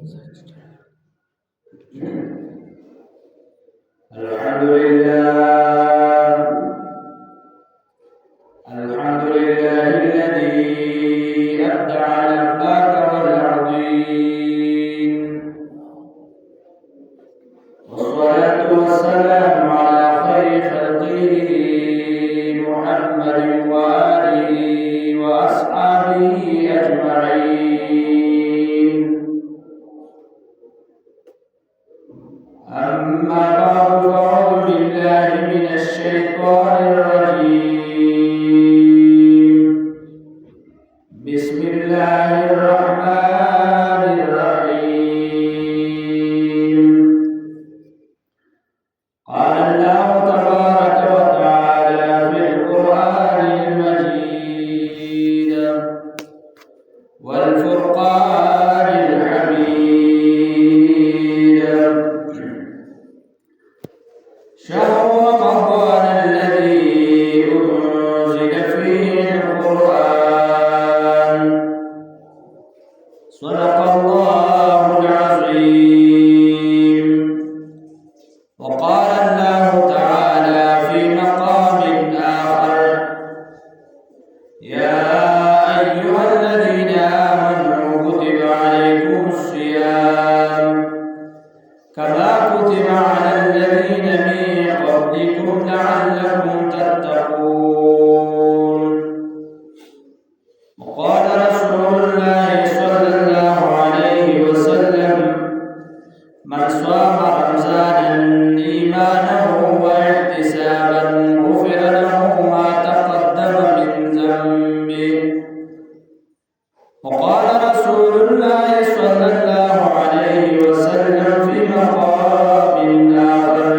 الحمد لله الذي أبدع الأفلاك والأرضين، والصلاة والسلام على خير خلقه محمد وآله وأصحابه أجمعين. أما بعد، فأعوذ بالله من الشيطان الرجيم. بسم الله الرحمن الرحيم. قال الله تبارك وتعالى في القرآن المجيد: والفرقان الحميد. شهر رمضان الذي أنزل فيه القرآن. صدق الله العظيم. وقال الله تعالى في مقام آخر: يا أيها الذين آمنوا كتب عليكم الصيام كما كتب على الذين من قبلكم لعلكم تتقون. وقال رسول الله صلى الله عليه وسلم: من صام رمضانا إيمانا واحتسابا غفر له ما تقدم من ذنبه. وقال رسول الله صلى الله عليه وسلم في مقام آخر: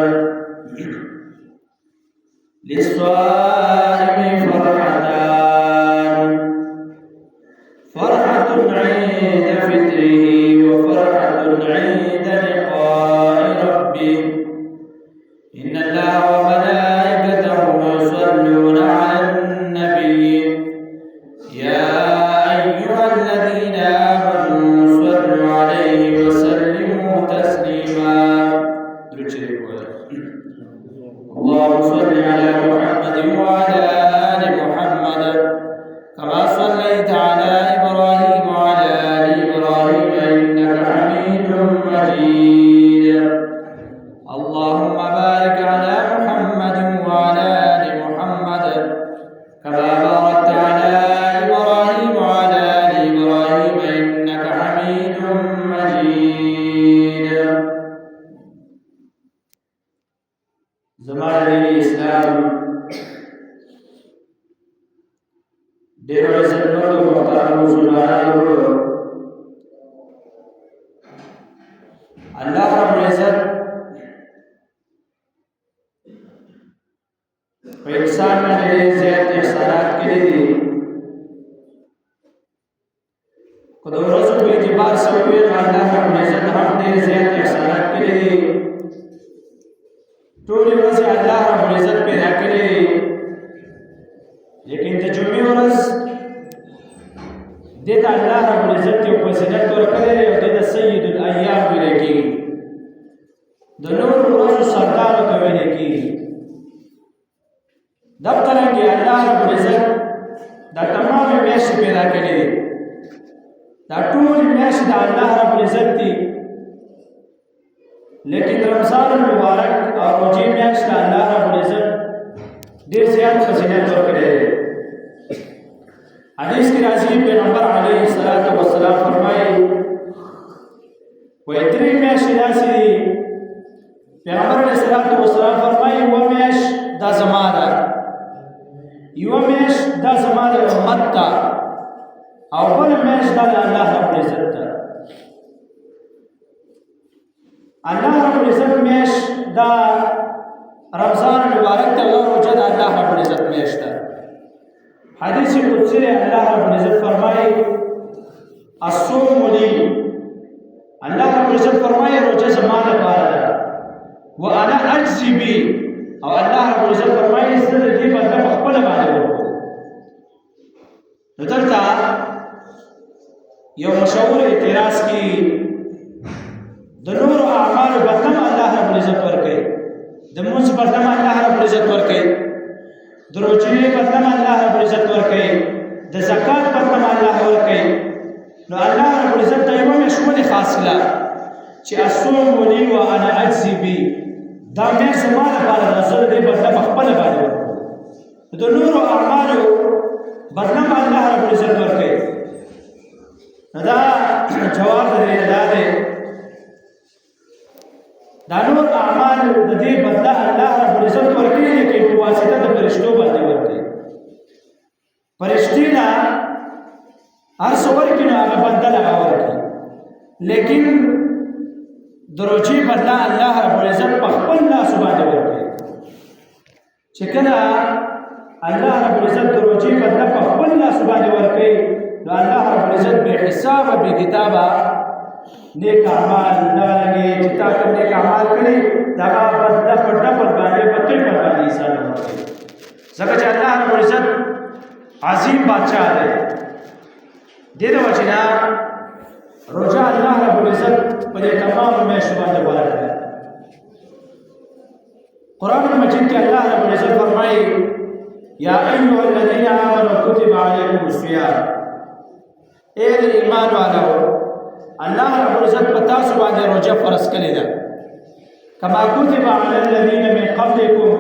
للصائم فرحتان: فرحة عند فطره وفرحة عند لقاء ربه. إن الله وملائكته يصلون على النبي يا أيها الذين آمنوا صلوا عليه وسلموا تسليما. اللهم صل على محمد وعلى آل محمد كما صليت على إبراهيم وعلى آل إبراهيم إنك حميد مجيد. اللهم بارك على محمد وعلى آل محمد كما باركت على إبراهيم وعلى آل إبراهيم إنك حميد مجيد. زمان الإسلام ډېر عزتمن او محترم مسلمانانو، الله رب العزت په انسان باندې ډېر زیات احسانات کړي دي. خو د ورځو په اعتبار سره وایي الله رب العزت هم ډېر زیات احسانات کړي دي. ټولې ورځې الله رب العزت پیدا کړي دي، لیکن د جمعې ورځ دې ته الله رب العزت یو فضیلت ورکړی دی او دې ته سید الایام ویل کېږي، د نورو ورځو سردار ورته ویل کېږي. دغسرنګې الله رب العزت دا تمامې میاشتې پیدا کړي دي. دا ټولې میاشتې د الله رب العزت دي، لیکن رمضان المبارک او روژې میاشت ته الله رب العزت ډېر زیات فضیلت ورکړی دی. حدیث کې راځي پیغمبر علیه الصلاة والسلام فرمایي وایي درې میاشتې داسې دي، پیغمبر علیه الصلاة والسلام فرمایي یوه میاشت دا زما ده، یوه میاشت دا زما د امت ده او بله میاشت دا د الله رب العزت ده. الله رب العزت میاشت دا رمضان المبارک ته او روژه د الله رب العزت میاشت ده. حدیث قدسی دی، الله رب العزت فرمایي الصوم لی، الله رب العزت فرمایي روژه زما لپاره ده، وانا اجزي بی، او الله رب العزت فرمایي زه د دې بدله په خپله باندې ورکوم. نو دلته یو مشهور اعتراض کی بدله الله رب العزت ورکوي، د روژې بدله الله رب العزت ورکوي، د زکات بدله الله ورکوي. نو الله رب العزت ته یوه میاشت ولې خاص کړه چې الصوم لي وانا اجزي به، دا میاشت زما لپاره ده، زه د دې بدله په خپله باندې ورکوم. د نورو اعمالو بدله الله رب العزت ورکوي. نو دا جواب د دې دا دی، دا نور اعمال د دې بدله الله رب العزت ورکوي، لیکن په واسطه د فرشتو باندې ورکوي. فرشتې نه هر څه ورکوي نو هغه بنده له هغه ورکوي، لیکن د روژې بدله الله رب العزت په خپل لاس باندې ورکوي. چې کله الله رب العزت د روژې بدله په خپل لاس باندې ورکوي نو الله رب العزت بې حسابه بې کتابه نیک اعمال دغه چې تا کوم نیک اعمال کړي دغه بدله په ډبل باندې په ټریپل باندې حساب ورکوي. ځکه چې الله رب العزت عظیم بادشاہ دی. دې د وجې نه روژه الله رب العزت په دې تمامو میاشتو باندې غوره کړې. قرآن مجید کې الله رب العزت فرمایي یا ایها الذین آمنوا کتب علیکم الصیام، اے د ایمان والو الله رب العزت په تاسو باندې روژه فرض کړې ده، کما کتب علی الذین من قبلکم،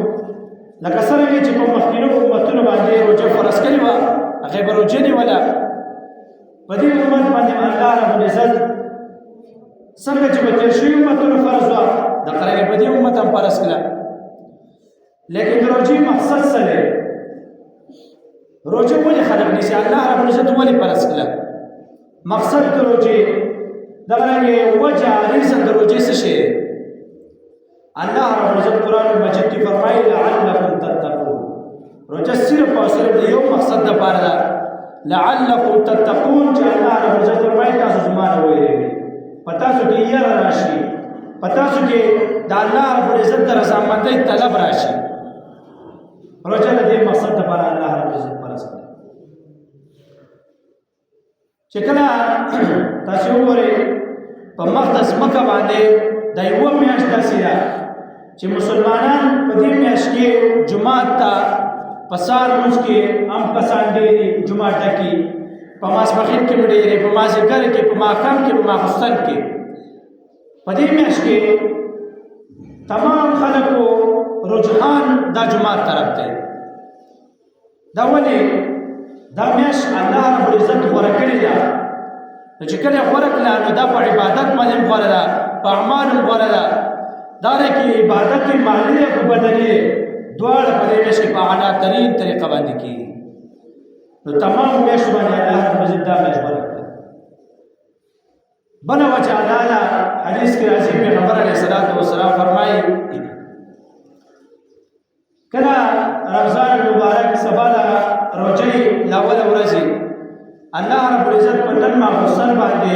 لکه څرنګه چې په مخکینو امتونو باندې روژه فرض کړې وه هغې به روژه نیوله. په دې امت باندې الله رب العزت څنګه چې په تېر شوي امتونو فرض وه دغه په دې امت هم فرض کړه. لیکن د روژې مقصد څه دی؟ روژه ولې خلق نیسي؟ الله رب العزت ولې فرض کړه؟ مقصد د روژې دغرنګې وجه ریزن د روژې څه شی دی؟ الله رب العزت قرآن مجید کې فرمایي لعلکم تتقون. روژه صرف او صرف د یو مقصد دپاره ده، لعلکم تتقون، چې الله رب العزت فرمایي تاسو زما نه ویرېږئ، په تاسو کې یره راشي، په تاسو کې د الله رب العزت د رضامندۍ طلب راشي. روژه د دې مقصد دپاره الله رب العزت فرض کړه. چې کله تاسو وګورئ په مقدس مکه باندې د یوه میاشت داسې ده چې مسلمانان په دې میاشت کې جومات ته په سهار لمونځ کې هم کسان ډېرې جومات ډکي، په ماسپښین کې هم ډېرې، په مازدیګر کې، په ماښام کې، په ماخوستن کې. په دې میاشت کې تمام خلکو رجحان دا جومات طرف دی. دا ولې؟ دا میاشت الله رب العزت غوره کړې ده. نو چې کله یې غوره کړه نو دا په عبادت باندې هم غوره ده، په اعمال هم غوره ده. دا دی کې عبادت یې مالي او بدني دواړه په دې میاشت کې په اعلی ترین طریقه باندې کېږي. نو تمام میاشت باندې الله رب العزت دا میاشت غوره کړه. بله وجه الله حدیث کې راځي، پیغمبر علیه الصلاة والسلام فرمایي کله رمضان المبارک سبا د روژې لاوله ورځې الله رب العزت په نن ماخوستن باندې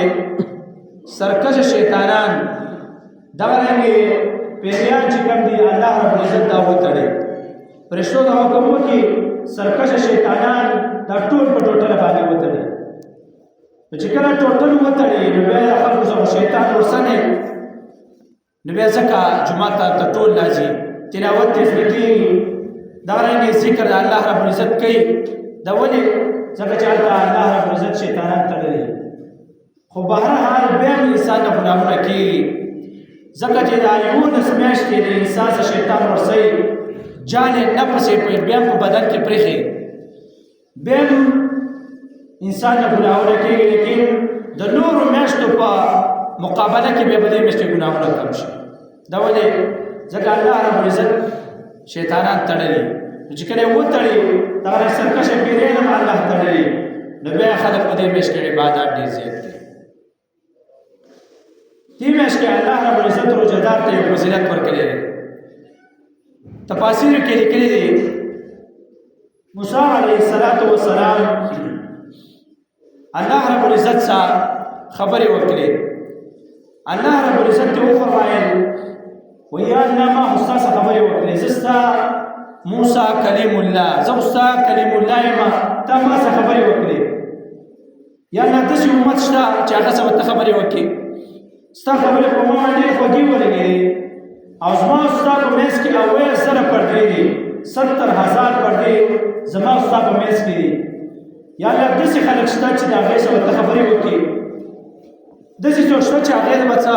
سرکشه شیطانان دغرنګې پیریان چې کوم دي الله رب العزت دا وتړي، فرشتو ته حکم وکړي سرکشه شیطانان دا ټول په ټوټله باندې وتړي. نو چې کله ټوټل وتړي نو بیا د خلکو څخه شیطان ورسنې، نو بیا ځکه جومات ته ټول راځي، تلاوت یې پرې کېږي، دغرنګې ذکر د الله رب العزت کوي. دا ولې؟ ځکه چې هلته الله رب العزت شیطانان تړلي. خو بهرحال بیا هم انسان نه ګناهونه کېږي، ځکه چې دا 11 میاشتې د انسان څخه شیطان ورسوي، جان یې نفس یې بیا هم په بدن کې پرېښي، بیا هم انسان نه ګناهونه کېږي، لیکن د نورو میاشتو په مقابله کې بیا به دې میاشتې ګناهونه کم شي. دا ولې؟ ځکه الله رب العزت شیطانان تړلي. نو چې کله یې وتړي دغه سرکشه پیریان هم الله تړلي، نو بیا خلک په دې میاشت کې عبادات ډېر زیات کوي. دې میاشت کې الله رب العزت روژهدار ته یو فضیلت ورکړی دی. تفاسیرو کې لیکلي دي موسی علیه السلام الله رب العزت سره خبرې وکړې. الله رب العزت ته وفرمایل ویا الله ما استاد خبرې وکړې، زه ستا موسی کلیم الله، زه ستا کلیم الله یم، تا ما سره خبرې وکړې. یا الله داسې امت شته چې هغه سره ته خبرې وکړې، ستا خبرې په ما باندې ډېرې خوږې ولګېدې، او زما ستا په منځ کې 90,000 پردې دي 70,000 پردې زما ستا په منځ کې دي یا الله داسې خلک شته چې د هغې سره ورته خبرې وکړي داسې څوک شته چې هغې به څه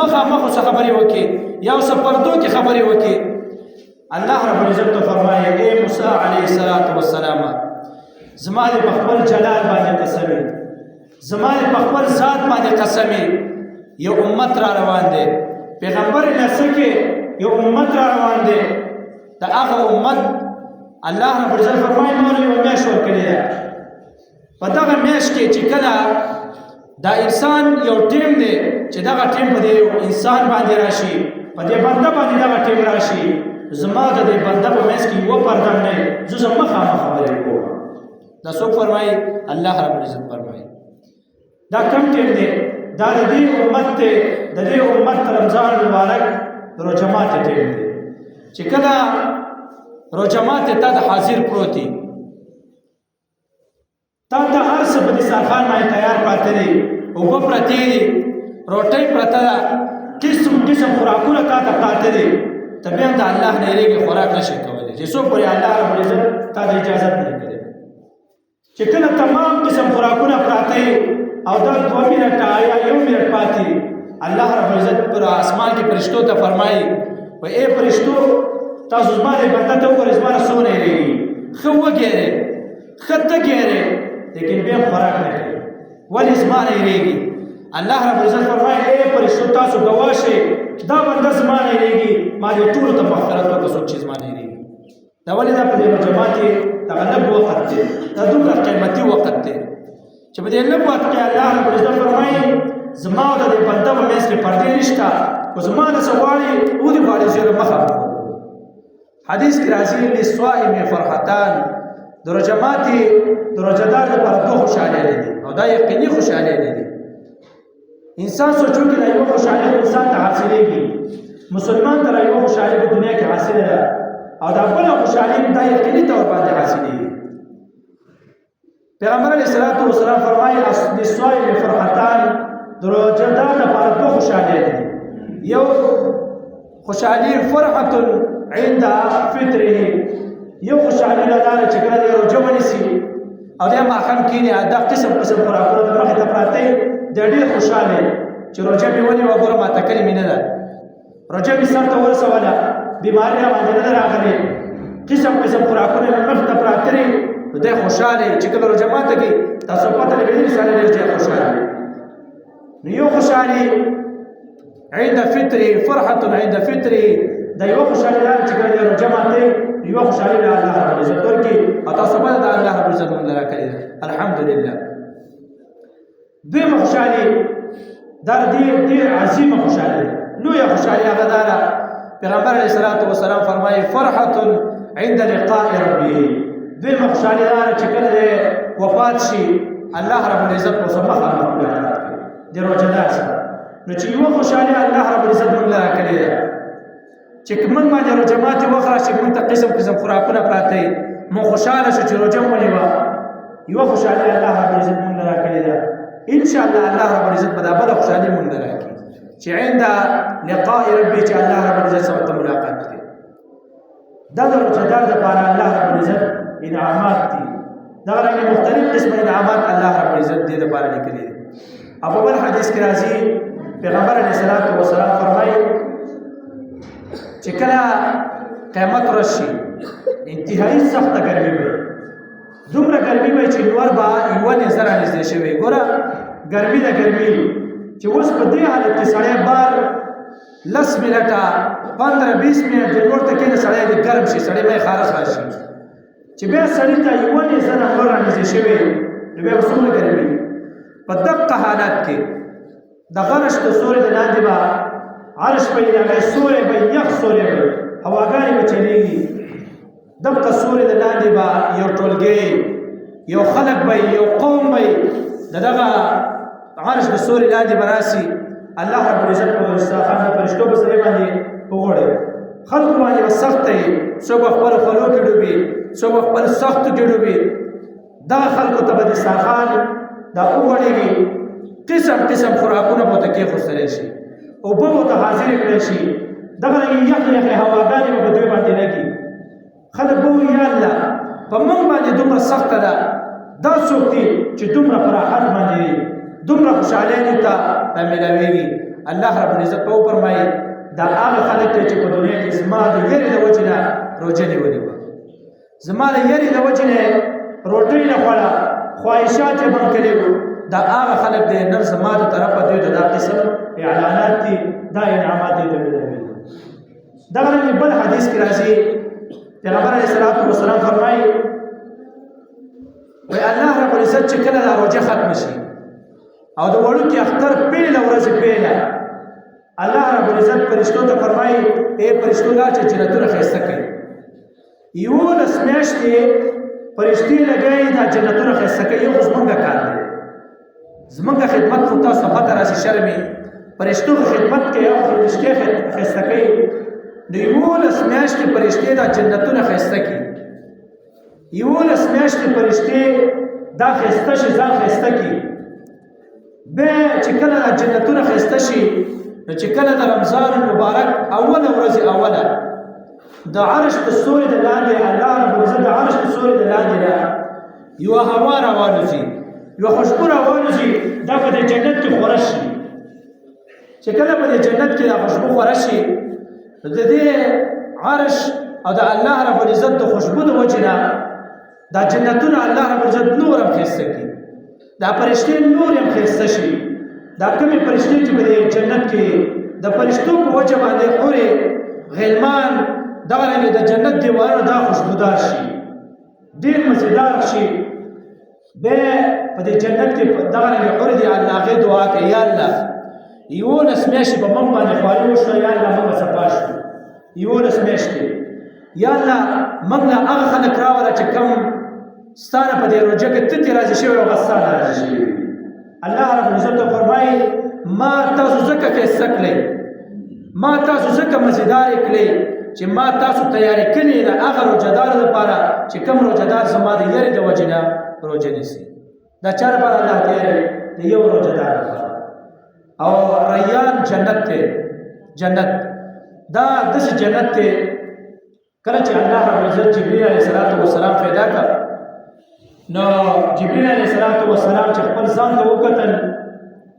مخامخ ورڅه خبرې وکړي یا ورڅه پردو کې خبرې وکړي الله رب العزت ته فرمایي ای موسی علیه السلام زما دې په خپل جلال باندې قسم زما دې په خپل ذات باندې قسم یو امت را روان دی پیغمبر لسه کې یو امت را روان دی د هغه امت الله رب العزت فرمایي نور یو میاشت ورکړې ده په دغه میاشت کې چې کله دا انسان یو ټیم دی چې دغه ټیم په دې انسان باندې راشي په دې بنده باندې دغه ټیم راشي زما د دې بنده په منځ کې یو پرده نه زه زما خامخا خبرې کوم دا څوک فرمایي الله رب العزت فرمایي دا کوم ټیم دی دا د دې امت ته د دې امت رمضان مبارک روجمات ټیم دی چې کله روجمات ته د حاضر پروتي تا ته هر څه په دسترخوان باندې تیار پاتې دي اوبه پرتې دي روټۍ پرته ده قسم قسم خوراکونه تا ته پاتې دي ته بیا د الله نه یېرېږې خوراک نشي کولی چې څو پورې الله رب العزت تا ته اجازت نه کړې چې کله تمام قسم خوراکونه پراته او دا 2 منټه یا 1 منټ پاتې الله رب العزت پر اسمان کې فرشتو ته فرمایي و اے فرشتو تاسو زما دې بنده ته وګورئ زما نه څونه یېرېږي ښه وګورئ ښه ته ګورئ لیکن بیا خوراک نه کوي ولې زما نه یېرېږي الله رب العزت فرمایي اے فرشتو تاسو ګواه شئ دا بنده زما نه یېرېږي ما دې ټولو ته مغفرت وکړه څوک چې زما نه یېرېږي دا ولې دا په دې جماعت کې دغه لږ وخت دی دا دومره قیمتي وخت دی چې په دې لږ وخت کې الله رب العزت فرمایي زما او د دې بنده په منځ کې پردې نشته خو زما نه څه غواړي ودې غواړي چې مخه حدیث کې راځي للصائم فرحتان د روژهدار لپاره 2 خوشحالۍ دي او دا یقیني خوشحالۍ دي انسان سوچو کې دا یو خوشحالۍ انسان ته حاصلېږي مسلمان ته یو خوشحالۍ په دنیا کې حاصله ده او دا بله خوشحالۍ دا یقیني طور باندې حاصلېږي پیغمبر علیه الصلاة والسلام فرمایي للصائم فرحتان د روژهدار لپاره 2 خوشحالۍ دي یو خوشحالي فرحة عند فطره یو خوشحالي دا ده چې کله یې روژه ونیسي او د ماښام کښېني دا قسم قسم خوراکونه د مخې ته پراته وي دی ډېر خوشحاله چې روژه مې ونیوه ګوره ماته کلې مې نه ده روژه مې سر ته ورسوله بیماري راباندې نه ده راغلې قسم قسم خوراکونه مې مخې ته پراته دي نو دی خوشحاله چې کله روژه ماته کړي تاسو پته لګېدلي سړی ډېر زیات خوشحاله نو یو خوشحالي عند فطره فرحة عند فطره دا یو خوشحالي ده چې کله دی روژه ماتې یو خوشحالي ده الله رب العزت ورکړي او تاسو به د الله رب العزت موږ راکړې ده الحمدلله دویمه خوشحالي دا ډېر عظیمه خوشحالي ده لویه خوشحالي هغه دا ده پیغمبر علیه الصلاة والسلام فرمایي فرحة عند لقاء ربه دویمه خوشحالي دا ده چې کله دی وفات شي الله رب العزت په سمه خلق د روژهدار سره نو چې یوه خوشحالي الله رب العزت موږ راکړې ده چې موږ باندې روژه ماتې وخت راشي موږ ته قسم قسم خوراکونه پراته وي موږ خوشحاله شو چې روژه مو ونیوه یوه خوشحالي الله رب العزت موږ له راکړې ده انشاءالله الله رب العزت به دا بله خوشحالي موږ له راکړي چې عند لقاء ربي چې الله رب العزت سره ورته ملاقات کړي دا د روژهدار دپاره الله رب العزت انعامات دي دغه رنګې مختلف قسمه انعامات الله رب العزت دې دپاره لیکلي دي او په بل حدیث کې راځي پیغمبر علیه الصلاة والسلام فرمایي چې کله قیامت راشي انتهایی سخته ګرمي وي دومره ګرمي وي چې لمر به یوه نیزه رانږدې شوی ګوره ګرمي ده ګرمي چې اوس په دې حالت کې سړی بار 10 منټه 15-20 منټ د لمر ته کښېنه سړی دې ګرم شي سړی به یې خارښ راشي چې بیا سړي ته یوه نیزه نه لمر رانږدې شوی نو بیا به څومره ګرمي په دقه حالت کې د غرش د سوري د لاندې به عرش به یې راغی سوری به یخ سوری به هواګانې به چلېږي دقه سوري د لاندې به یو ټولګی یو خلک به یو قوم به د دغه عرش د سوري لاندې به راسي الله رب العزت په استخوان د فرشتو په سرې باندې وغوړي خلکو باندې به سخته وي څوک به خپلو خولو کې ډوبي څوک به خپل سختو کې ډوبي دغه خلکو ته به دسترخوان دا وغوړېږي قسم قسم خوراکونه به ورته کېښودلی شي اوبه به ورته حاضرې کړی شي دغه یخې هواګانې به په دوی باندې لګي. خلک به وایي یا الله په موږ باندې دومره سخته ده، دا څوک دي چې دومره په راحت باندې دومره خوشحالۍ ته رامیلاوېږي. الله رب العزت به وفرمایي دا هغه خلک دی چې په دنیا کې زما د یېرې د وجې نه روژه نیولې وه، زما د یېرې د وجې نه روټۍ نه خوړه، خواهشات یې بند کړي وو. دا هغه خلک دی نن زما د طرفه دوی ته دا قسم اعلانات دي، دا انعامات دوی ته میلاوېږي. دغه رنګې بل حدیث کې راځي پیغمبر علیه الصلاة والسلام فرمایي وایي الله رب العزت چې کله دا روژه ختمه شي او د وړوکي اختر پیله ورځې پیله الله رب العزت فرشتو ته فرمایي ای فرشتو دا چې جنتونه ښایسته کړي. 11 میاشتې فرشتې لګوي دا جنتونه ښایسته کوي. یو خو زمونږ کار دی، زمونږ خدمت خو تاسو ته پته راشي شرمې فرشتو خدمت کوي او فرشتې ښایسته کوي. نو 11 میاشتې فرشتې دا جنتونه ښایسته کړي. 11 میاشتې فرشتې دا ښایسته شي، ځان ښایسته کړي. بیا چې کله دا جنتونه ښایسته شي نو چې کله د رمضان المبارک اوله ورځ اوله د عرش د سوري د لاندې الله رب العزت د عرش د سوري د لاندې نه یوه هوا راوالوځي، یوه خوشبو راوالوځي، دا په دې جنت کې خوره شي. چې کله په دې جنت کې دا خوشبو خوره شي نو د دې عرش او د الله رب العزت د خوشبو د وجې نه دا جنتونه الله رب العزت نور هم ښایسته کړي، دا فرشتې نور هم ښایسته شي. دا کومې فرشتې چې په دې جنت کې د فرشتو په وجه باندې حورې غلمان دغه رنګې د جنت دیوالونه دا خوشبودار شي، ډېر مزېدار شي. بیا په دې جنت کې دغه رنګې حورې دي الله هغې دعا کوي یا الله 11 میاشتې په موږ باندې خواري وشوه، یا الله موږ صفا شو. 11 میاشتې یا الله موږ له هغه خلک راوله چې کوم ستا نه په دې روژه کې تتې راضي شوی او غستا نه راضي شوي. الله رب العزت فرمایي ما تاسو ځکه ښایسته کړئ، ما تاسو ځکه مزېدارې کړئ چې ما تاسو تیارې کړې د هغه روژهدارو لپاره چې کوم روژهدار زما د یېرې د وجې نه روژه نیسي. دا چا لپاره الله تیارې؟ د یو روژهدار لپاره. او ریان جنت دی، جنت دا داسې جنت دی کله چې الله رب العزت جبرئیل علیه السلام پیدا کړ نو جبرئیل علیه السلام چې خپل ځان ته وکتل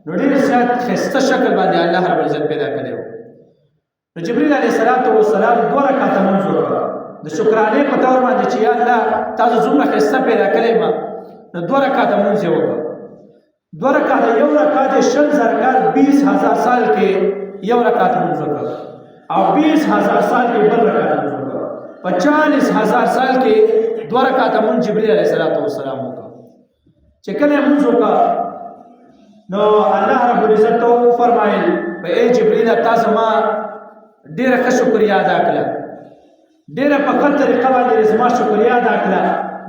نو ډېر زیات ښایسته شکل باندې الله رب العزت پیدا کړی و. نو جبرئیل علیه السلام 2 رکعته لمونځ وکړه د شکرانې په طور باندې چې یا الله تاسو څومره ښایسته پیدا کړی ما. نو 2 رکعته لمونځ یې وکړه. 2 رکعته، یو رکعت 20,000 کال 20,000 سال کې یو رکعت لمونځ وکړه او 20,000 سال کې بل رکعت لمونځ وکړه. 40,000 سال کې 2 رکعته لمونځ جبرئیل علیه السلام وکړه. چې کله لمونځ وکړه نو الله رب العزت ته وفرمایل ای جبرئیل تا زما ډېره ښه شکریا ادا کړه، ډېره په ښه طریقه باندې زما شکریا ادا کړه.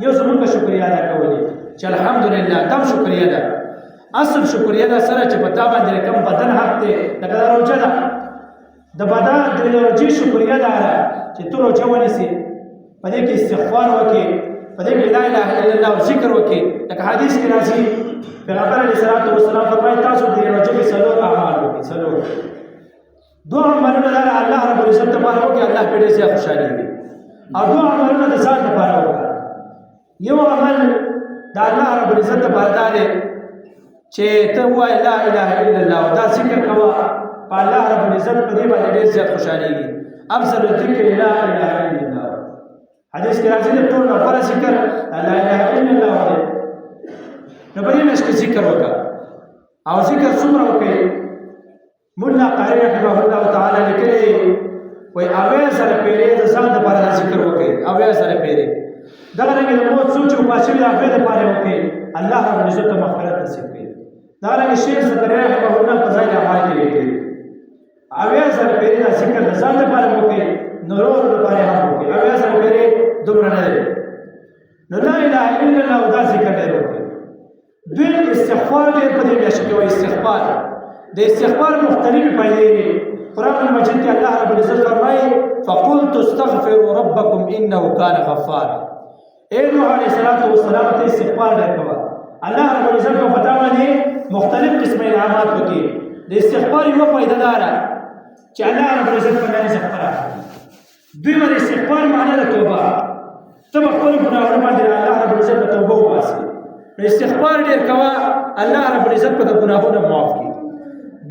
یو زمونږ شکریا ادا کولې چې الحمدلله دم شکریا ده، اصل شکریا ده سره چې په تا باندې کوم بدن حق دی لکه دا روژه ده د بدن د روژې شکریا ده چې ته روژه ونیسې، په دې کې استغفار وکړې، په دې کې لا اله الا الله ذکر وکړې. لکه حدیث کې راځي پیغمبر علیه السلام فرمایي تاسو د روژې کې 4 اعمال وکړئ. 4 2 عملونه دا الله رب العزت لپاره وکړي، الله پرې ډېر زیات خوشحالېږي. او 2 عملونه د ځان لپاره وکړه. یو عمل د الله رب العزت لپاره دا دی چې ته ووایې لا اله الا الله او دا ذکر کوه، په الله رب العزت په دې باندې ډېر زیات خوشحالېږي. افضل الذکر لا اله الا الله. حدیث کې راځي د ټول نه غوره ذکر لا اله الا الله دی. نو په دې میاشت کې ذکر وکړه او ذکر څومره وکړې. مولا قاری رحمه الله تعالی لیکلی وایي 80,000 پیرې د ځان لپاره دا ذکر وکړئ. 80,000 پیرې دغه رنګې د موت سوچ او پاشوي د هغې لپاره وکړئ، الله رب العزت ته مغفرت نصیب کړي. دغه رنګې شیخ زکریا رحمه الله په ځای اعمال کې لیکلي 80,000 پیرې دا ذکر د ځان لپاره وکړئ، نورو لپاره هم وکړئ. 80,000 پیرې دومره نه دی. نو لا اله الا الله دا ذکر ډېر وکړئ. دویم استغفار ډېر په دې میاشت کې وایي. استغفار د استغفار مختلفې پایلې دي. قرآن مجید کې الله رب العزت فرمایي فقلت استغفروا ربکم انه کان غفارا. اے نوح علیه السلام ته استغفار ډېر کوه. الله رب العزت په پتا باندې مختلف قسمه انعامات وکړي. د استغفار یوه فایده دا ده چې الله رب العزت په باندې زغفر دوی باندې استغفار معنا د توبه ته خپل ګناهونه باندې الله رب العزت ته توبه وباسي نو استغفار ډیر کوا الله رب العزت په ګناهونو معاف کړي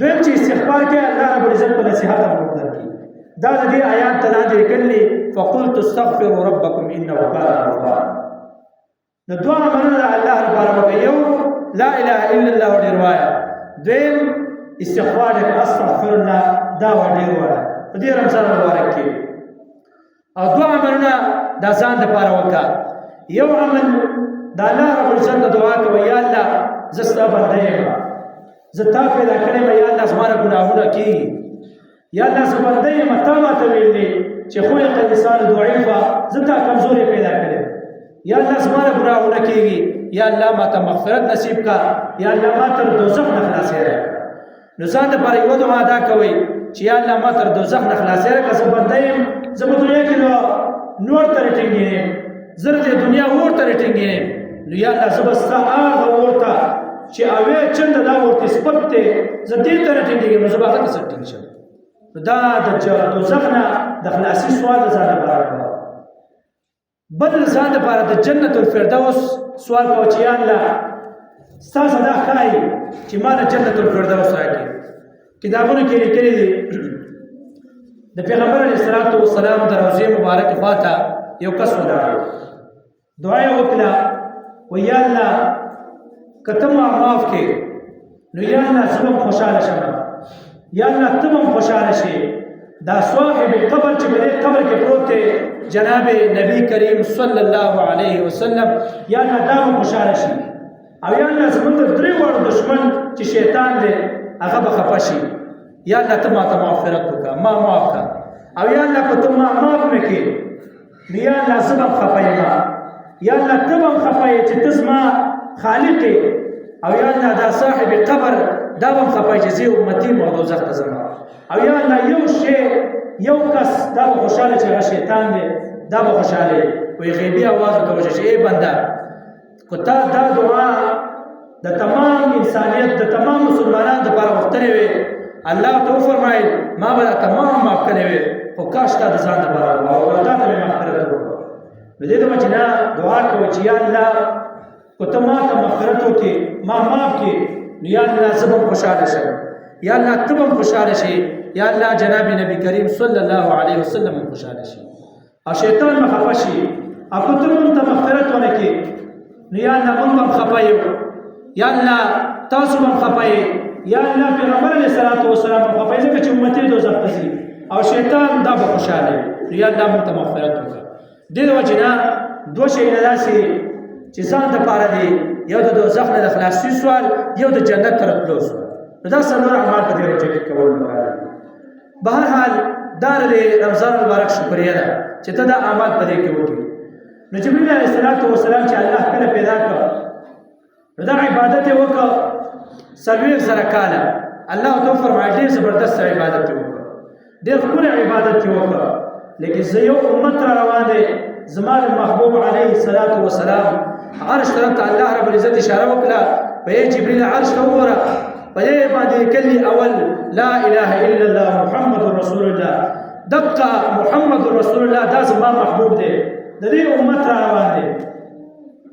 دویم چې استغفار کوي الله رب العزت په نصيحت هم درکړي دا د دې آیات ته لاندې لیکلي فقلت استغفروا ربكم انه كان غفارا نو دعا مننه الله لپاره وکړئ یو لا اله الا الله ډیر وایه دویم استغفار استغفر الله دا ډیر وایه په دې رمضان مبارک کې او دعا مننه دا ځان لپاره وکړه یو عمل دا الله رب العزت دعا کوي یا الله زستا بنده یم زه تا پیدا کړم یا الله زماره ګناهونه کیږي یا الله زه بنده یم تا ماته ویلي چې خلق الانسان ضعیفا زه تا کمزوري پیدا کړم یا الله زماره ګناهونه کیږي یا الله ماته مغفرت نصیب کا یا الله ماته دوزخ نه خلاصې راکړه نو ځان لپاره یو دعا ادا کوي چې یا الله ماته دوزخ نه خلاصې راکړه زه بنده یم زه په دنیا کې نور تر ټینګې زه د دنیا ور تر ټینګې نو یا الله زه به ستا هغه ورته چې اوې چنده دا ورته سپک دی زه دې ته راټینګېږم نو زه به هغه ته سره ټینګ شم نو دا د دوزخ نه د خلاصي سوال د ځان لپاره کوه بل ځان لپاره د جنت الفردوس سوال کوه چې یا الله ستا صدا ښایي چې ما له جنت الفردوس راکړي کتابونو کې لیکلي دي د پیغمبر علیه الصلاة والسلام د روضې مبارکې خواته یو کس ولاړ دعا یې وکړه ویا الله که ته ما معاف کې نو یا الله زه به خوشحاله شم یا الله ته به خوشحاله شي دا صاحب قبر چې په دې قبر کې پروت دی جناب نبی کریم صلی الله علیه وسلم یا الله دا به خوشحاله شي او یا الله زمونږ د درې واړو دشمن چې شیطان دی هغه به خفه شي یا الله ته ماته مغفرت وکړه ما معاف کړه او یا الله که ته ما معاف مې کړې نو یا الله زه به خفه یم یا الله ته به خفه یې چې ته زما خالق او یا الله دا صاحب قبر دا به خفه چې زه امتی م او دوزخ ته ځم او یا الله یو شی یو کس دا به خوشحاله چې هغه شیطان دی دا به خوشحاله وي غیبي اواز ورته وشي چې ای بنده که تا دا دعا د تمام انسانیت د تمام مسلمانانو دپاره غوښتلې وې الله ته وفرمایل ما به دا تمام معاف کړی وې خو کاش تا د ځان دپاره او تا ته مې مغفرت وکړو نو دې ته به چې نه دعا کوو چې یا الله که ته ما ته مغفرت وکړې ما معاف کړې نو یا الله زه به خوشحاله شم یا الله ته به خوشحاله شي یا الله جناب نبی کریم صلی الله علیه وسلم خوشحاله شي او شیطان به خفه شي او که ته موږ ته مغفرت ونه کړې نو یا الله موږ به خفه یو یا الله تاسو به خفه یې یا الله پیغمبر علیه الصلاة والسلام خفه ځکه چې امتي دوزخ ته ځي او شیطان دا به خوشحاله نو یا الله موږ ته مغفرت وکړه دې د وجې نه دوه شیونه داسې چې ځان دپاره دی یو د دوزخ نه د خلاصي سوال یو د جنت ته راتلو سوال نو دا څلور اعمال په دې روژه کې کول پکار دي بهرحال دا د رمضان مبارک شکریه ده چې ته دا اعمال په دې کې وکړې نو جبریل علیه السلام چې الله کله پیدا کړ نو دا عبادت یې وکړه 40,000 کاله الله ته وفرمایل ډېر زبردست عبادت یې وکړه ډېر ښکلی عبادت یې وکړه لیکن زه یو امت را روان دی زما د محبوب علیه الصلاة والسلام عرش طرف ته الله رب العزت اشاره وکړه په جبریل عرش ته وګوره په دې باندې لیکلي اول لا اله الا الله محمد رسول الله دقه محمد رسول الله دا زما محبوب دی د دې امت را روان دی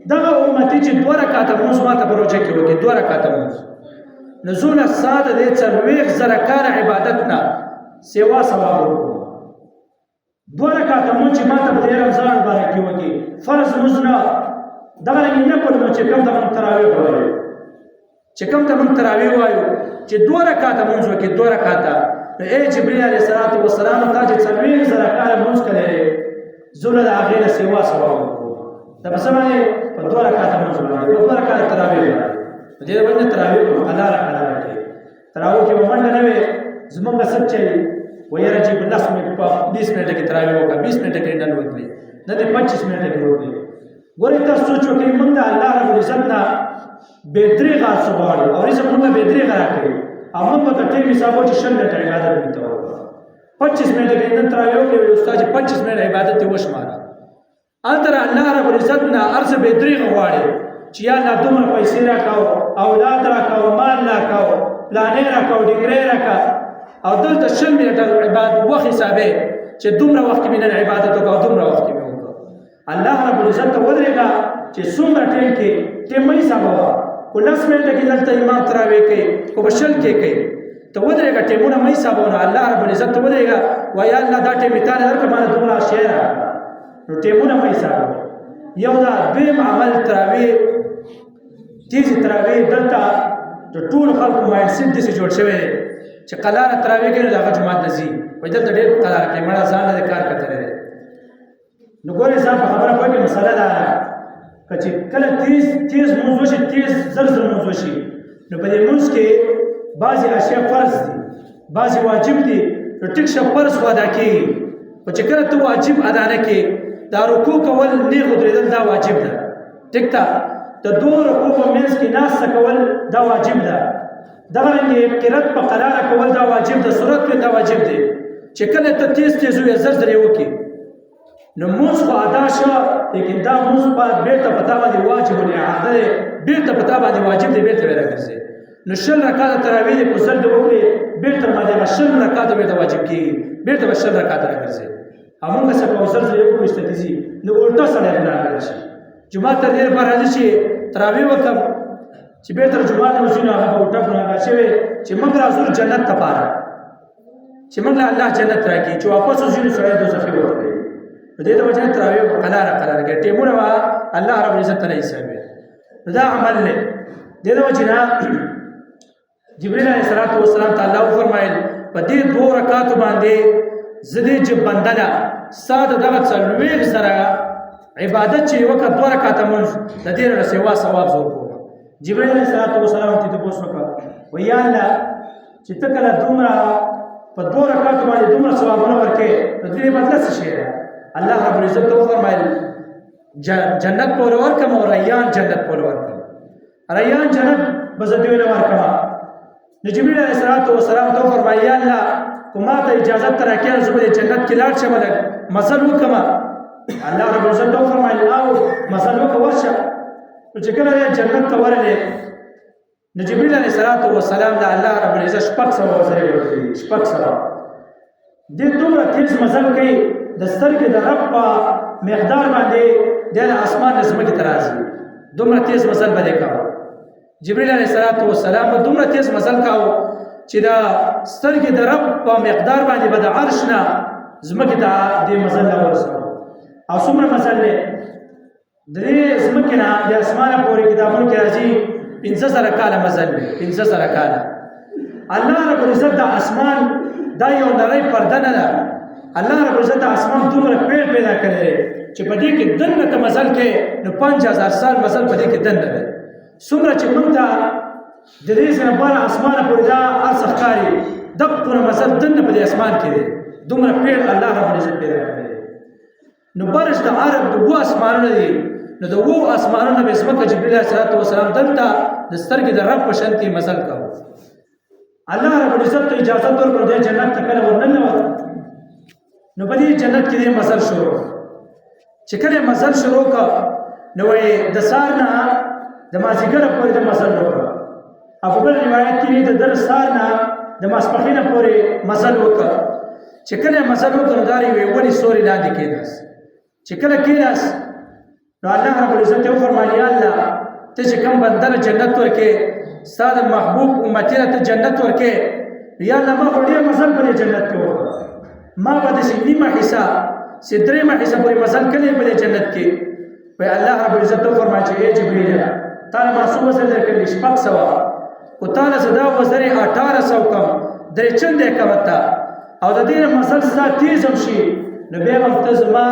دغه امتي چې 2 رکعاته مونځ ماته په روژه کې وکړي 2 رکعاته مونځ نزول ساده دی 40,000 کاله عبادت نه سیوا ثواب ورکړو 2 رکعاته مونځ چې ماته په دې رمضان مبارک کې وکړي فرض مونځ نه دغه لږ نه کړو چې کوم ته مونږ تراویح وایو چې کوم ته مونږ تراویح وایو چې 2 رکعاته مونځ وکړي 2 رکعاته نو ای جبریل علیه السلام تا چې 40,000 کاله مونځ کړی زوله د هغې نه سیوا ثواب ورکړو دا په څه باندې په 2 رکعاته مونځ باندې په 2 رکعاته تراویح باندې په دې باندې تراویح په قضا رکعاته باندې تراویح کې به منډه نه وي زمونږ سب چې ویره چې په 10 منټ په 20 منټه کې تراویح وکړه 20 منټه کې ډن وکړي نه دې 25 منټه کې وکړي ګورې تاسو سوچ وکړئ موږ د الله رب العزت نه بې دریغه څه غواړو او رزق موږ بې دریغه راکوي او موږ په ټیم حساب چې 6 منټه عبادت وکړو 25 منټه کې نن تراویح وکړي استاد 25 منټه عبادت ته وشماره اندر الله رب العزت نه ارزه به دریغه غواړي چې یا الله دومره پیسې راکاو اولاد راکاو مال راکاو پلانې راکاو ډیګرې راکاو او دلته 20 منټه عبادت وخت حسابې چې دومره وخت کې مې نن عبادت وکړ او دومره وخت کې مې وکړ. الله رب العزت ته ودرېږه چې څومره ټیم کې ټیم مه حسابوه، کو 10 منټه کې دلته امام تراویح کوي، کو به 20 کې کوي، ته ودرېږه ټیمونه مه حسابوه. الله رب العزت ته ودرېږه وایه الله دا ټیم مې تا نه درکړه، ما نه دومره شی راکړه. نو ټیمونه مه حسابوه. یو دا. دویم عمل تراویح، تیزې تراویح دلته د ټولو خلکو مایند سیټ داسې جوړ شوی دی چې قلاره تراویح کوي نو د هغه جومات ته ځي، وایي دلته ډېر قلاره کوي، مړه ځان نه دی کار کتلی دی. نو ګورې ځان په خبره پوهېږې، مسله دا ده که چې کله تیز لمونځ وشي، تیز زر لمونځ وشي، نو په دې لمونځ کې بعضې اشیا فرض دي، بعضې واجب دي. نو ټیک شه فرض خو ادا کېږي، خو چې کله ته واجب ادا نه کړې، دا رکوع کول نیغ ودرېدل دا واجب ده. ټیک ده، د دوه رکوع په منځ کې ناسته کول دا واجب ده. دغرنګې قرات په قراره کول دا واجب ده، سرعت پې دا واجب دی. چې کله ته تیز ویې زر یې وکړې نو مونځ خو ادا شه، لیکن دا مونځ باید بېرته په تا باندې واجب الاعاده دی، بېرته په تا باندې واجب دی، بېرته به راګرځې. نو 20 رکعاته تراویح دی، په زر دې وکړې، بېرته باندې به 20 رکعاته بېرته واجب کېږي، بېرته به 20 رکعاته راګرځې. همونګه څه په زر یې وکړو ایسته دې ځي، نو الټه سړی ګناهګار شي. جومات ته دې لپاره راځي چې تراویح وکړم، چې بېرته جومات ته وځي نو هغه به الټه ګناهګار شوی چې موږ راځو جنت لپاره، چې موږ له الله جنت راکړي، چې واپس وځي نو سړی دوزخي وکړي. نو دې ته وجه نه تراویح قلاره کوي، ټیمونه به الله رب العزت ته نه حسابوي. نو دا عمل دی. دې ته وجه نه جبرائیل علیه السلام ته الله وفرمایل په دې 2 رکعاتو باندې زه دې چې بنده ده ستا د دغه 40 سره عبادت چې وکړه 2 رکعاته مونځ د دې نه سوا ثواب زور کوم. جبرائیل علیه السلام ته تپوس وکړه، وایي یا الله چې ته کله دومره په 2 رکعاتو باندې دومره ثوابونه ورکړې نو دې بدله څه شی دی؟ الله رب العزت ته وفرمایل جنت پورې ورکړم او ریان جنت پورې ورکړم. ریان جنت به زه دوی نه ورکړم. نو جبرائیل علیه السلام ته وفرمایل یا الله که ما ته اجازت ته راکړې نو زه به جنت کې لاړ شم، لږ مزل وکړم. الله رب العزت ته وفرمایل او مزل وکړه ورشه. نو چې کله جنت ته ورغلی نو جبرائیل علیه السلام د الله رب العزت 600 ورسره ورکړي، 600. دې دومره تیز مزل کوي د سترګې د رب په مقدار باندې د اسمان نه ځمکې ته راځي، دومره تیز مزل به یې کاوه. جبرائیل علیه السلام به دومره تیز مزل کاوه چې د سترګې د رب په مقدار باندې به د عرش نه ځمکې ته دې مزل نه ورسوه. او څومره مزل دی د دې ځمکې نه د اسمانه پورې کتابونو کې راځي 15,000 کاله مزل دی، 15,000 کاله. الله رب العزت د اسمان دا یو نری پرده نه ده. الله رب العزت د اسمان دومره پیدا کړی دی چې په دې کې دننه ته مزل کې نو 5000 سال مزل په دې کې دننه دی. څومره چې موږ ته د دې ځنه بار اسمانه پورې دا ارڅ ښکاري، دغه مزل دننه په دې اسمان کې دی، دومره الله رب العزت پیدا کړی دی. نو برش د عرب د 2 اسمانونه دي، نو د 2 اسمانونه به ځمکه جبرائیل علیه السلام دلته د سترګې د رب په شان کې مزل کاوه. الله رب العزت ته اجازه ورکړه د جنت ته کله ورننوت. نو په دې جنت کې دې مزل شروع. چې کله مزل شروع کړ نو د سار نه د مازیګر پورې د مزل وکړ. په بل روایت کې د در سار نه د ماسپښین پورې مزل وکړ. چې کله مزل وکړ نو داري وی ونی سوري لاندې کېناست. چې کله کېناست نو الله رب العزت یې وفرمایل یا الله ته چې کوم بنده جنت ورکې، ستا د محبوب امتی ته جنت ورکې، یا الله ما خو ډېر مزل په جنت کې وکړ، ما به داسې نیمه حصه چې 3 حصه پورې مزل کړی په جنت کې. وایي الله رب العزت وفرمایل چې ای جبرائیل تا له ما څو وزر درکړي 600 خو تا له زه دا وزر 1800 کم درې چندې کوم ته او د دې مزل ستا تیز هم شي نو بیا به ته زما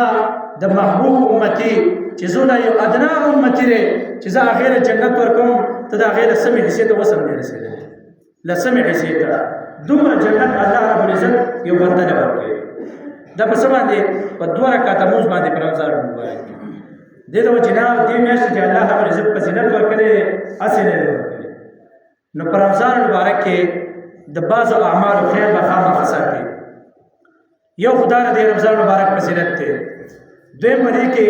د محبوب امتي چې زه دا یو ادنا امتي دی چې زه هغې له جنت ورکوم، ته د هغې له سمې حصې ته وس هم نه رسېدلی، له سمې حصې ته دومره جنت الله رب العزت یو بنده نه ورکوي. دا په څه باندې؟ په 2 رکعاته مونځ باندې په رمضان مبارک کې. دې ته وجه نه دې میاشت کې الله رب العزت فضیلت ورکړی، هسې نه دی ورکړی. نو په رمضان مبارک کې د بعضو اعمالو خیر به خامخا ساتي. یو خدا د رمضان مبارک فضیلت دی. دویم په دې کې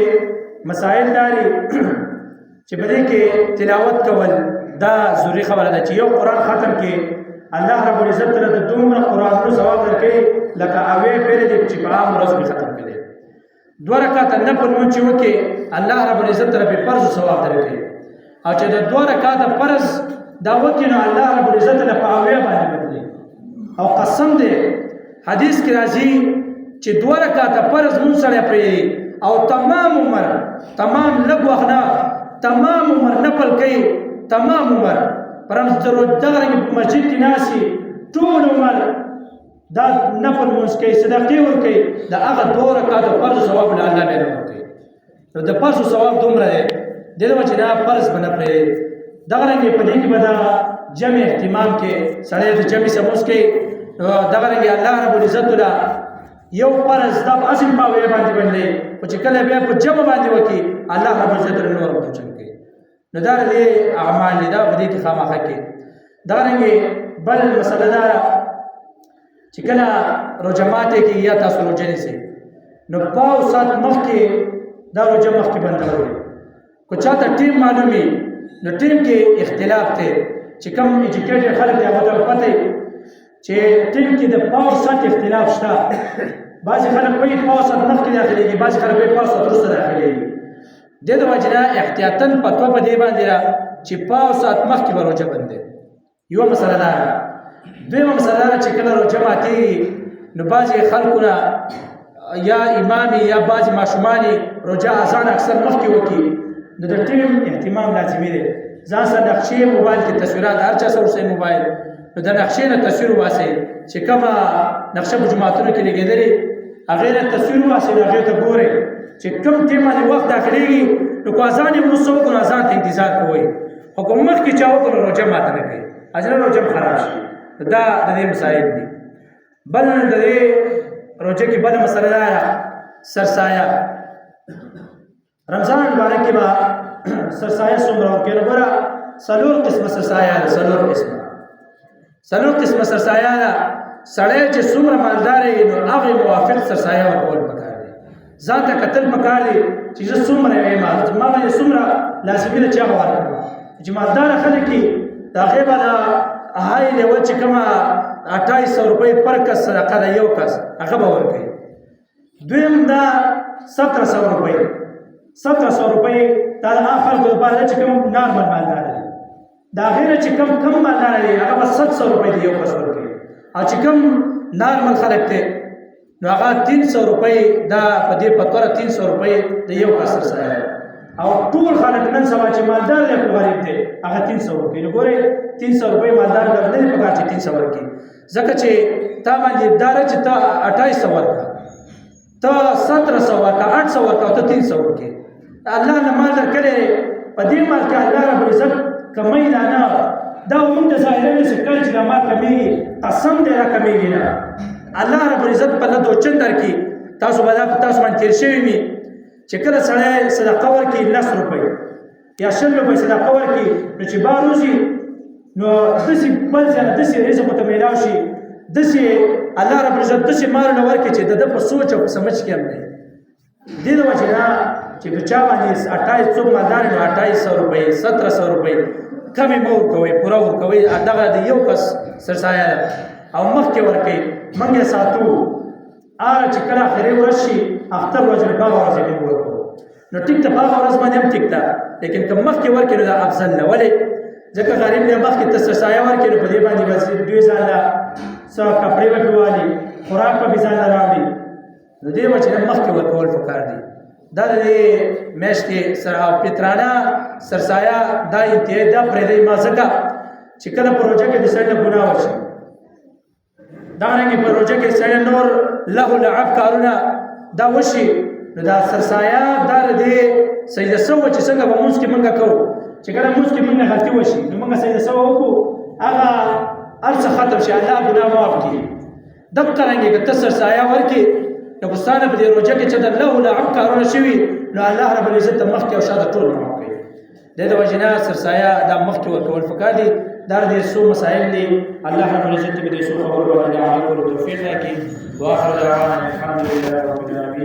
مسائل داري چې په دې کې تلاوت کول دا ضروري خبره ده چې یو قرآن ختم کې الله رب العزت ته د دومره قرآنونو ثواب درکوي لکه اوې پېرې دي چې په عام ورځ کې ختم کړي. 2 رکعاته نفل لمونځ چې وکړي الله رب العزت ته به فرض ثواب درکوي، او چې د 2 رکعاته فرض دا وکړي نو الله رب العزت له په اوې باندې بدلي. او قسم دې حدیث کې راځي چې 2 رکعاته فرض مونږ سره پرې او تمام عمر تمام لږ وخت نه تمام عمر نفل کوي، تمام عمر پرمز دغه مسجد کې ناسي ټول عمر دا نفل مونږ کوي، صدقې ورکوي، د هغه 2 رکعاته فرض ثواب له الله به ورکوي. نو د فرض ثواب دومره دی د دې وجه نه فرض به نه پرې دغه رنګې په دې کې به دا جمع اهتمام کې سړی د جمع سموس کوي. دغه رنګې الله رب العزت له یو فرض دا اصل په وې باندې باندې او چې کله بیا په جمع باندې وکي الله رب العزت نور متچن کوي. نو دا دې اعمال دا په دې کې خامخا کې دا رنګې بل مسله دا چې کله روزه ماته کې یا تاسو روزه نیسئ نو پاو سات مخکې دا روزه مخکې بندوي. کو چاته ټیم معلومي نو ټیم کې اختلاف ته چې کوم ایجوکیټډ خلک دی هغه ته پته چې ټیم کې د پاو سات اختلاف شته. بعض خلک وایي پاو سات مخکې داخليږي، بعض خلک وایي پاو سات وروسته داخليږي. د دې وجه نه احتیاطاً پتو په دې باندې را چې پاو سات مخکې به روزه بندي. یو مسله ده. دویمه مسله ده چې کله روزه ماتېږي نو بعضې خلکو نه یا امامي یا بعضې ماشومانې روزه اذان اکثر مخکې وکړي نو د ټیم اهتمام لازمي دی. ځان سره نقشې موبایل کې تصویرات هر چا سره ورسئ موبایل نو د نقشې نه تصویر وباسئ چې کومه نقشه په جوماتونو کې لګېدلې هغې نه تصویر وباسئ نو هغې ته ګورئ چې کوم ټیم باندې وخت داخلېږي نو که اذان یې وروسته وکړو نو اذان ته انتظار کوئ، خو که مخکې چا وکړو نو روژه ماته نه کوي، اجره روژه خراب شي. دا د دې مسایل دي. بل د دې روژه کې بله مسله دا ده سرسایه. رمضان مبارک کې به سرسایه څومره ورکوي نو ګوره 4 قسمه سرسایه ده. 4 قسمه سرسایه ده. سړی چې څومره مالدار وي نو هغې موافق سرسایه ورکول پکار دی. ځان ته کتل پکار دی چې زه څومره یم ما باندې څومره لازمي ده چې هغه ورکړم. چې مالداره خلک دي د هغې به د هاي لیول چې کومه 2800 روپۍ پر کس صدقه ده یو کس هغه به ورکوي. دویم دا 1700 روپۍ 1700 روپۍ دا د هغه خلکو لپاره ده چې کوم نارمل مالدار دي. د هغې نه چې کم مالدار دي هغه به 700 روپۍ د یو کس ورکوي، او چې کوم نارمل خلک دی نو هغه 300 روپۍ دا په دې په توره 300 روپۍ د یو کس سرسایه ده. او ټول خلک نن سبا چې مالدار دی خو غریب دی هغه 300 ورکوي. نو ګورئ 300 روپۍ مالدار نه دی پکار چې 300 ورکوي، ځکه چې تا باندې دا ده چې ته 2800 ورکړه، ته 1700 ورکړه، 800 ورکړه او ته 300 ورکوي. الله نه مال درکړی په دې مال کې الله رب العزت کمی دا نه دا موږ د ظاهره نه څه کله چې دا مال کمیږي قسم دې را کمیږي نه. الله رب العزت په الله دوچن درکړي. تاسو به دا تاسو باندې تېر شوي وي چې کله سړی صدقه ورکړي 10 روپۍ یا 100 روپۍ صدقه ورکړي نو چې بار وځي نو داسې بل ځای نه داسې رزق ورته میلاو شي، داسې الله رب العزت داسې مالونه ورکړي چې د ده په سوچ او په سمج کې هم دی. دې د وجې نه چې په چا باندې 28 څوک مالدار نو 2800 روپۍ 1700 روپۍ کمې مه ورکوئ، پوره ورکوئ. دغه د یو کس سرسایه ده او مخکې ورکوئ. موږ یې ساتو هغه چې کله اخرې ورځ شي اختر ورځ په هغه ورځ یې ورکوو نو ټیک ده، په هغه ورځ باندې هم ټیک ده، لیکن که مخکې ورکړي نو دا افضل ده. ولې؟ ځکه غریب دی مخکې ته سرسایه ورکړي نو په دې باندې به دوی ځان له څه کپړې به پرې والي، خوراک به ځان له راوړي. نو دې وجې نه مخکې ورکول پکار دي. دا د دې میاشتې سره او فطرانه سرسایه دا انتهایي دا پرېږدئ ما ځکه چې کله په روژه کې د سړي نه ګناه وشي، دغرنګې په روژه کې سړی نور لهو لعب کارونه دا وشي نو دا سرسایه دا د دې سجده سوه چې څنګه به مونځ کې موږ کوو چې کله مونځ کې موږ نه غلطي وشي نو موږ سجده سوه وکړو هغه هر څه ختم شي، الله ګناه معاف کړي. دقرنګې که ته سرسایه ورکړې نو که ستا نه په دې روژه کې چې د لهو لعب کارونه شوي نو الله رب العزت ته مخکې او شاته ټول معاف کوي. دې د وجې نه سرسایه دا مخکې ورکول پکار دي. دا د څو مسایل دي. الله رب العزت به دې څو خبرو باندې عمل کولو توفیق راکړي. واخر دعوانا الحمد لله رب العالمین.